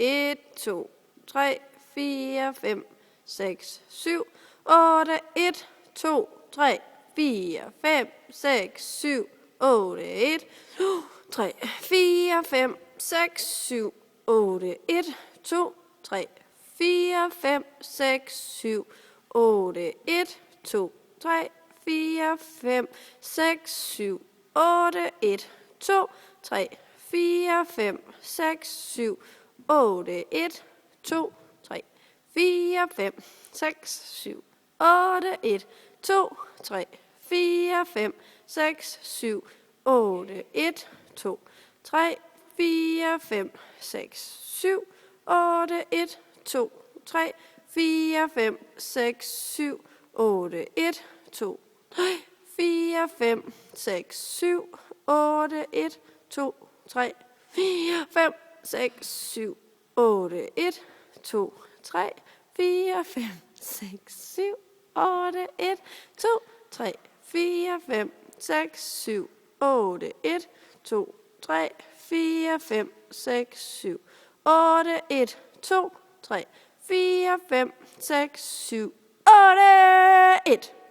1, 2, 3, 4, 5, 6, 7, 8, 1, 2, 3, 4, 5, 6, 7, 8, 1, 2, 3, 4, 5, 6, 7, 8, 1, 2, 3, 4, 5, 6, 7, 8, 1, 2, 3, 4, 5, 6, 7, 8, 1, 2, 3, 4, 5, 6, 7, 8, 1, 2, 3, 4, 5, 6, 7, 8, 1, 2, 3, 4, 5, 6, 7, 8, 1, 2, 3, 4, 5, 6, 7, 8, 1, 2, 3, 4, 5, 6, 7, 8, 1, 2, 3, 4, 5, 6, 7, 8, 1, 2, 3, 4, 5, 6, 7, 8, 1, 2, 3, 4, 5, 6, 7, 8, 1, 2, 3, 4, 5, 6, 7, 8, 1, 2, 3, 4, 5, 6, 7, 8, 1, 2, 3, 4, 5, 6, 7, 8, 1.